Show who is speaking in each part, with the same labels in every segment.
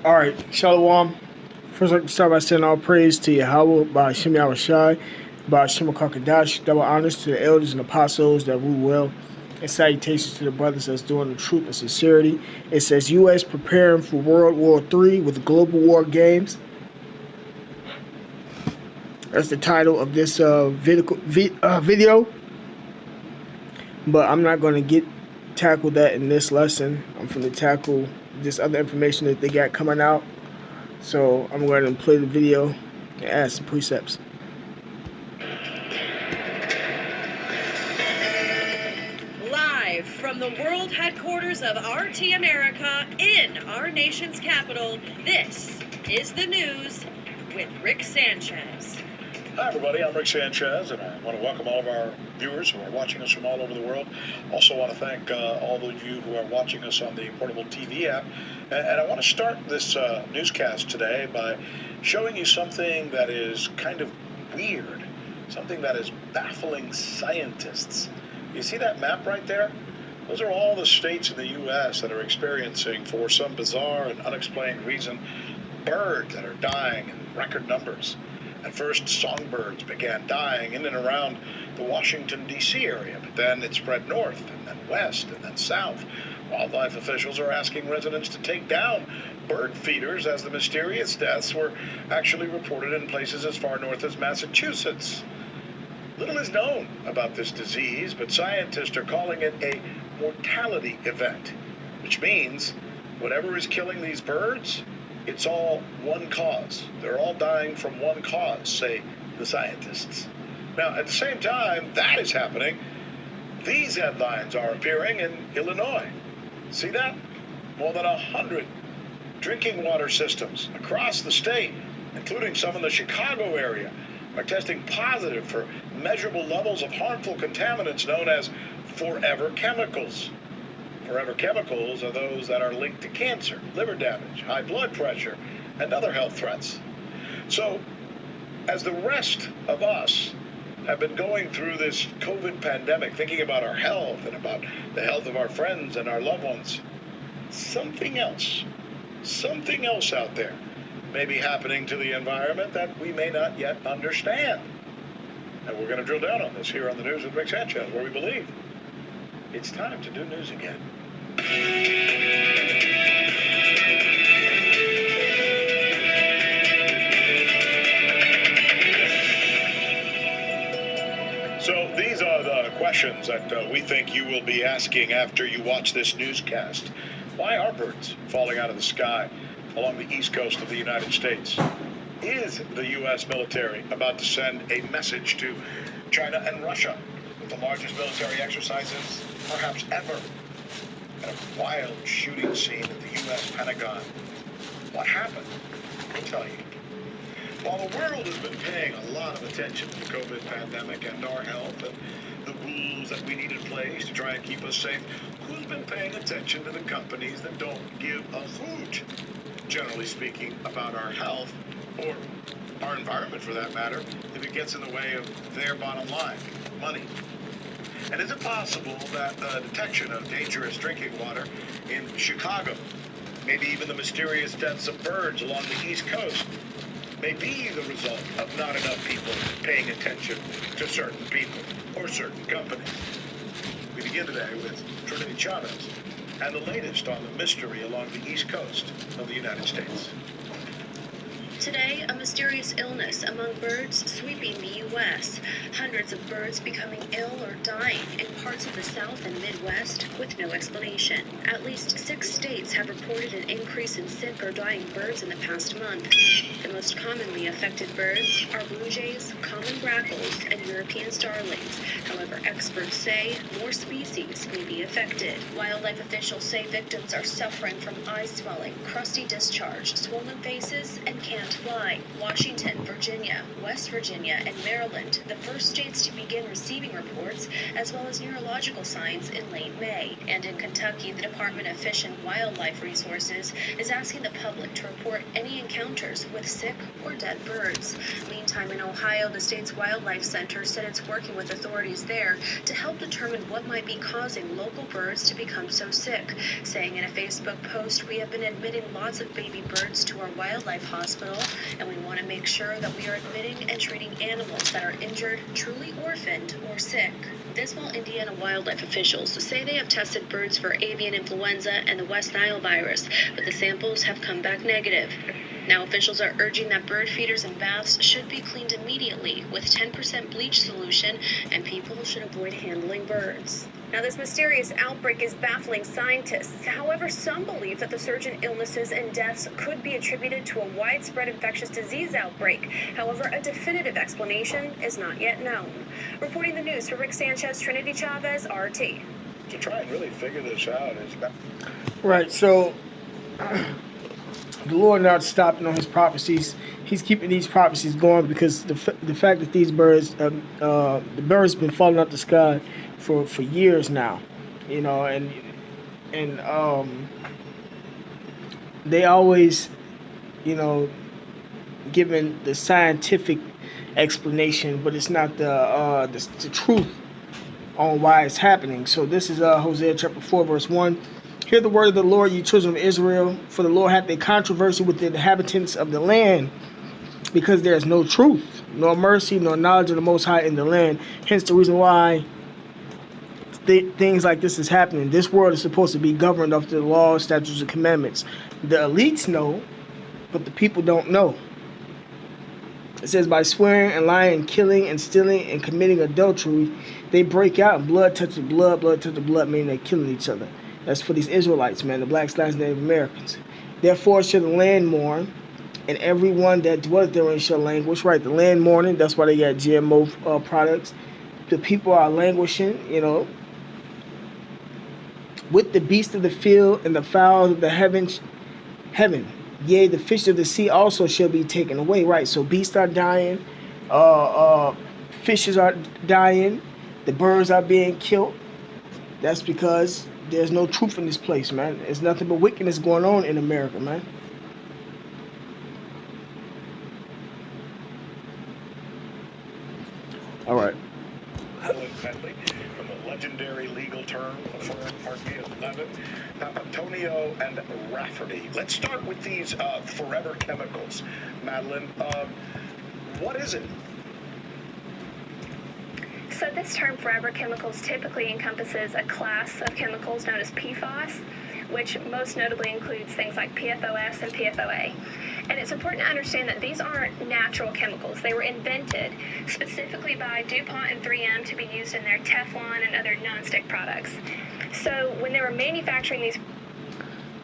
Speaker 1: All right, Shalom. First, I'd like to start by saying all praise to Yahweh by Shem Yahushai, by Shem Kakadash, double honors to the elders and apostles that rule well, and salutations to the brothers that's doing the truth and sincerity. It says U.S. preparing for World War III with global war games. That's the title of this video, but I'm not going to tackle that in this lesson. I'm going to tackle this other information that they got coming out. So I'm going to play the video and add some precepts.
Speaker 2: Live from the world headquarters of RT America in our nation's capital, this is the news with Rick Sanchez.
Speaker 3: Hi, everybody. I'm Rick Sanchez, and I want to welcome all of our viewers who are watching us from all over the world. Also want to thank all of you who are watching us on the portable TV app. And I want to start this newscast today by showing you something that is kind of weird, something that is baffling scientists. You see that map right there? Those are all the states in the U.S. that are experiencing, for some bizarre and unexplained reason, birds that are dying in record numbers. At first, songbirds began dying in and around the Washington, D.C. area, but then it spread north, and then west, and then south. Wildlife officials are asking residents to take down bird feeders as the mysterious deaths were actually reported in places as far north as Massachusetts. Little is known about this disease, but scientists are calling it a mortality event, which means whatever is killing these birds, it's all one cause. They're all dying from one cause, say the scientists. Now, at the same time that is happening, these headlines are appearing in Illinois. See that? More than 100 drinking water systems across the state, including some in the Chicago area, are testing positive for measurable levels of harmful contaminants known as forever chemicals. Forever chemicals are those that are linked to cancer, liver damage, high blood pressure, and other health threats. So, as the rest of us have been going through this COVID pandemic, thinking about our health and about the health of our friends and our loved ones, something else out there may be happening to the environment that we may not yet understand. And we're going to drill down on this here on the News with Rick Sanchez, where we believe it's time to do news again. So these are the questions that we think you will be asking after you watch this newscast. Why are birds falling out of the sky along the east coast of the United States? Is the U.S. military about to send a message to China and Russia with the largest military exercises perhaps ever? And a wild shooting scene at the U.S. Pentagon. What happened? We'll tell you. While the world has been paying a lot of attention to the COVID pandemic and our health and the rules that we need in place to try and keep us safe, who's been paying attention to the companies that don't give a hoot, generally speaking, about our health or our environment for that matter, if it gets in the way of their bottom line, money? And is it possible that the detection of dangerous drinking water in Chicago, maybe even the mysterious deaths of birds along the East Coast, may be the result of not enough people paying attention to certain people or certain companies? We begin today with Trinity Chavez and the latest on the mystery along the East Coast of the United States.
Speaker 4: Today, a mysterious illness among birds sweeping the U.S. Hundreds of birds becoming ill or dying in parts of the South and Midwest with no explanation. At least 6 states have reported an increase in sick or dying birds in the past month. The most commonly affected birds are blue jays, common grackles, and European starlings. However, experts say more species may be affected. Wildlife officials say victims are suffering from eye swelling, crusty discharge, swollen faces, and canned to fly. Washington, Virginia, West Virginia, and Maryland, the first states to begin receiving reports, as well as neurological signs in late May. And in Kentucky, the Department of Fish and Wildlife Resources is asking the public to report any encounters with sick or dead birds. Meantime, in Ohio, the state's wildlife center said it's working with authorities there to help determine what might be causing local birds to become so sick, saying in a Facebook post, "We have been admitting lots of baby birds to our wildlife hospital, and we want to make sure that we are admitting and treating animals that are injured, truly orphaned, or sick." This while Indiana wildlife officials say they have tested birds for avian influenza and the West Nile virus, but the samples have come back negative. Now officials are urging that bird feeders and baths should be cleaned immediately with 10% bleach solution, and people should avoid handling birds. Now, this mysterious outbreak is baffling scientists. However, some believe that the surge in illnesses and deaths could be attributed to a widespread infectious disease outbreak. However, a definitive explanation is not yet known. Reporting the news for Rick Sanchez, Trinity Chavez, RT.
Speaker 3: To try and really figure this out is
Speaker 1: Right. So the Lord not stopping on His prophecies. He's keeping these prophecies going because the fact that these birds, the birds, been falling out the sky for years now, you know, and they always, you know, given the scientific explanation, but it's not the truth on why it's happening. So this is Hosea chapter 4 verse 1. Hear the word of the Lord, you children of Israel, for the Lord hath a controversy with the inhabitants of the land, because there is no truth, nor mercy, nor knowledge of the Most High in the land. Hence the reason why things like this is happening. This world is supposed to be governed after the laws, statutes, and commandments. The elites know, but the people don't know. It says, by swearing and lying and killing and stealing and committing adultery, they break out and blood touches blood, blood touches blood, meaning they're killing each other. That's for these Israelites, man, the blacks, Latins, Native Americans. Therefore shall the land mourn, and everyone that dwelleth therein shall languish. Right, the land mourning, that's why they got GMO products. The people are languishing, you know, with the beasts of the field and the fowls of the heaven. Yea, the fish of the sea also shall be taken away. Right, so beasts are dying, fishes are dying, the birds are being killed. That's because there's no truth in this place, man. There's nothing but wickedness going on in America, man. All right.
Speaker 3: Helen Bentley, from the legendary legal term for RP 11, Antonio and Rafferty. Let's start with these forever chemicals. Madeline, what is it?
Speaker 5: So this term forever chemicals typically encompasses a class of chemicals known as PFAS, which most notably includes things like PFOS and PFOA. And it's important to understand that these aren't natural chemicals. They were invented specifically by DuPont and 3M to be used in their Teflon and other nonstick products. So when they were manufacturing these...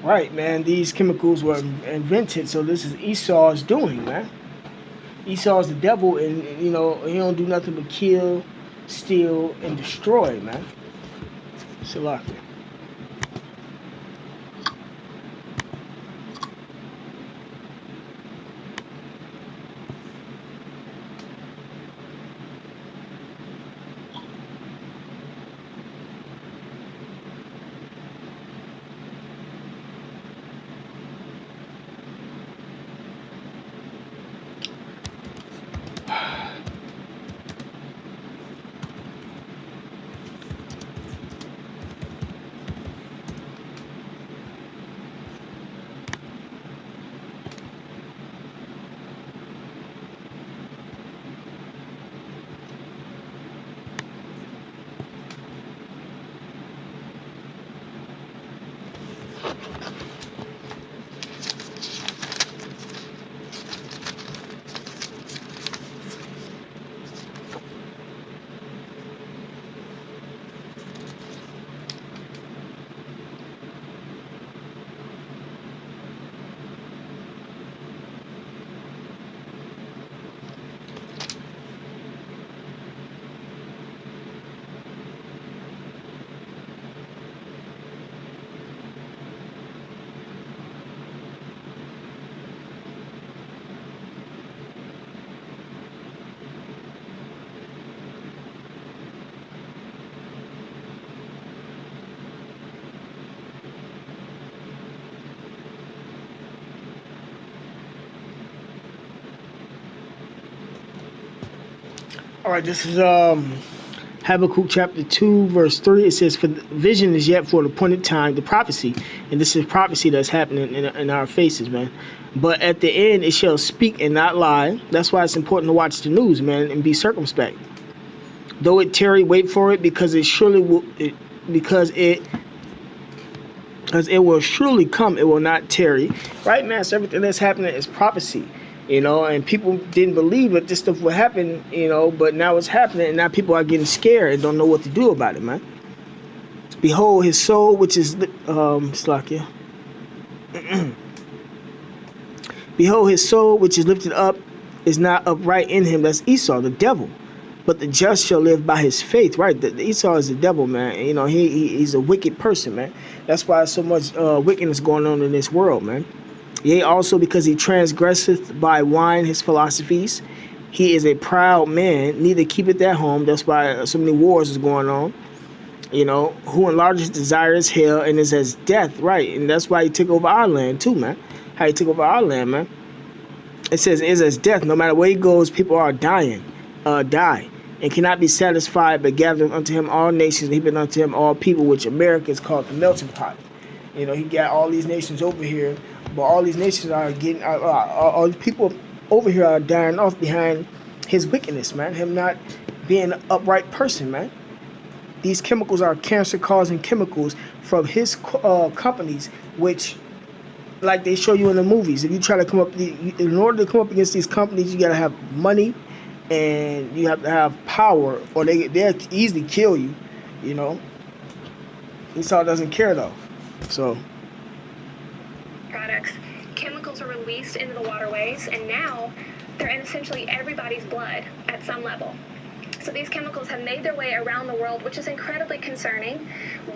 Speaker 1: Right, man, these chemicals were invented, so this is Esau's doing, man. Esau's the devil, and, you know, he don't do nothing but kill, steal, and destroy, man. Salaki. All right, this is Habakkuk chapter 2, verse 3. It says, "For the vision is yet for an appointed time, the prophecy." And this is prophecy that's happening in our faces, man. "But at the end it shall speak and not lie." That's why it's important to watch the news, man, and be circumspect. "Though it tarry, wait for it, because it surely will. Because it will surely come, it will not tarry." Right, man? So everything that's happening is prophecy. And people didn't believe that this stuff would happen, but now it's happening, and now people are getting scared and don't know what to do about it, man. "Behold, his soul, which is, Slakia. Behold, his soul, which is lifted up, is not upright in him." That's Esau, the devil. "But the just shall live by his faith." Right? The Esau is the devil, man. He's a wicked person, man. That's why so much wickedness going on in this world, man. "Yea, also because he transgresseth by wine his philosophies. He is a proud man, neither keepeth at home." That's why so many wars is going on. "Who enlarges desires hell and is as death." Right, and that's why he took over our land too, man. How he took over our land, man. It says is as death. No matter where he goes, people are die, and cannot be satisfied, but gathering unto him all nations, and he been unto him all people, which America is called the melting pot. He got all these nations over here, but all these nations are getting, all these people over here are dying off behind his wickedness, man. Him not being an upright person, man. These chemicals are cancer-causing chemicals from his companies, which, like they show you in the movies, if you try to come up, in order to come up against these companies, you gotta have money, and you have to have power, or they'll easily kill you. Esau doesn't care though. So
Speaker 5: products. Chemicals are released into the waterways, and now they're in essentially everybody's blood at some level. So these chemicals have made their way around the world, which is incredibly concerning.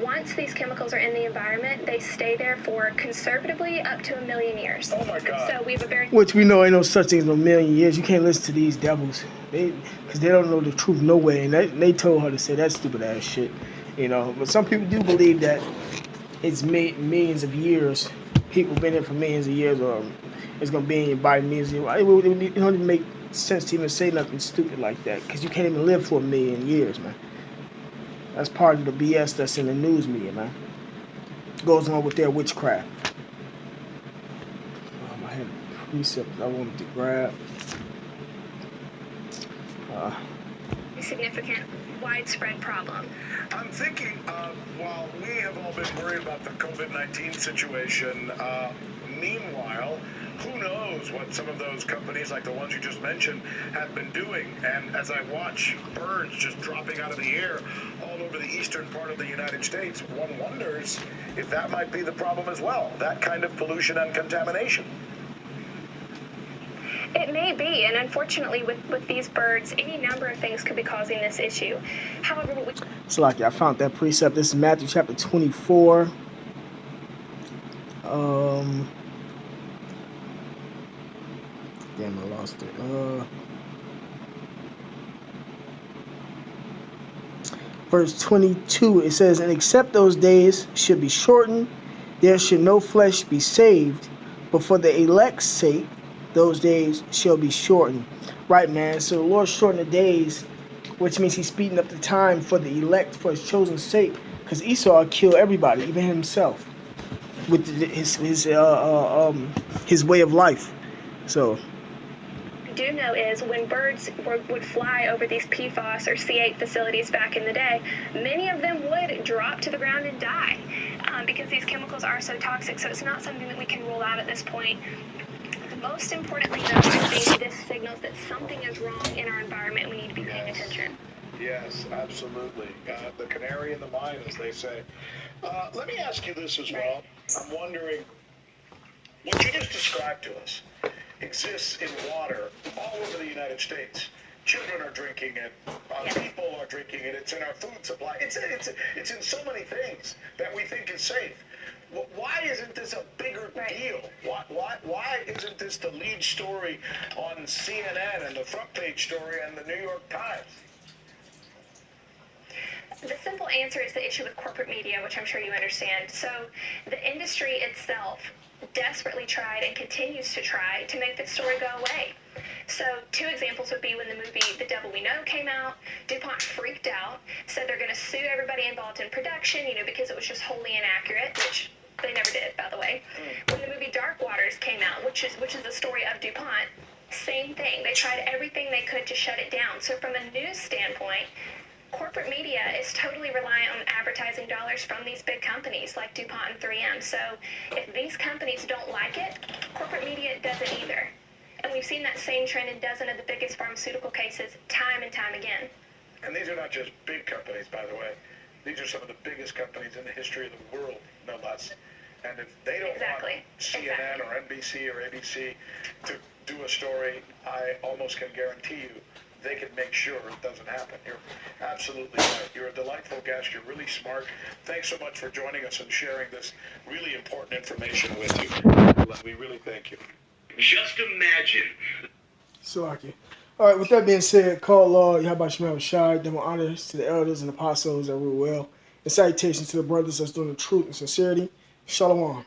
Speaker 5: Once these chemicals are in the environment, they stay there for conservatively up to 1 million years.
Speaker 3: Oh my God.
Speaker 5: So we have a very...
Speaker 1: Which we know ain't no such thing as 1 million years. You can't listen to these devils. Because they don't know the truth no way. And they told her to say that stupid ass shit. But some people do believe that it's millions of years. People been here for millions of years, or it's going to be in your body millions of years. It don't even make sense to even say nothing stupid like that, because you can't even live for 1 million years, man. That's part of the BS that's in the news media, man. Goes on with their witchcraft. I had a precept I wanted to grab.
Speaker 5: significant, widespread problem.
Speaker 3: I'm thinking, while we have all been worried about the COVID-19 situation, meanwhile, who knows what some of those companies, like the ones you just mentioned, have been doing. And as I watch birds just dropping out of the air all over the eastern part of the United States, one wonders if that might be the problem as well, that kind of pollution and contamination.
Speaker 5: It may be, and unfortunately with these birds, any number of things could be causing this issue. However,
Speaker 1: So like I found that precept. This is Matthew chapter 24. Damn, I lost it. Verse 22, it says, "And except those days should be shortened, there should no flesh be saved, but for the elect's sake, those days shall be shortened." Right, man. So the Lord shortened the days, which means he's speeding up the time for the elect, for his chosen sake, because Esau killed everybody, even himself, with his way of life. So
Speaker 5: do know is when birds would fly over these PFAS or C8 facilities back in the day, many of them would drop to the ground and die because these chemicals are so toxic. So it's not something that we can rule out at this point. Most importantly, though, I think this signals that something is wrong in our environment and we need to be paying attention.
Speaker 3: Yes, absolutely. The canary in the mine, as they say. Let me ask you this as well. I'm wondering, what you just described to us exists in water all over the United States. Children are drinking it. People are drinking it. It's in our food supply. It's in so many things that we think is safe. Why isn't this a bigger deal? Why isn't this the lead story on CNN and the front page story and the New York Times?
Speaker 5: The simple answer is the issue with corporate media, which I'm sure you understand. So the industry itself desperately tried and continues to try to make this story go away. So 2 examples would be when the movie The Devil We Know came out, DuPont freaked out, said they're going to sue everybody involved in production, because it was just wholly inaccurate, which they never did, by the way. When the movie Dark Waters came out, which is the story of DuPont, same thing. They tried everything they could to shut it down. So from a news standpoint, corporate media is totally reliant on advertising dollars from these big companies like DuPont and 3M. So if these companies don't like it, corporate media doesn't either. And we've seen that same trend in a dozen of the biggest pharmaceutical cases time and time again.
Speaker 3: And these are not just big companies, by the way. These are some of the biggest companies in the history of the world, no less. And if they don't want CNN or NBC or ABC to do a story, I almost can guarantee you they can make sure it doesn't happen. You're absolutely right. You're a delightful guest. You're really smart. Thanks so much for joining us and sharing this really important information with you. We really thank you.
Speaker 6: Just imagine.
Speaker 1: Salaki. All right, with that being said, call Lord Yahweh Shemel Shai, demo honors to the elders and apostles that rule well, and salutations to the brothers that's doing the truth and sincerity. Shalom.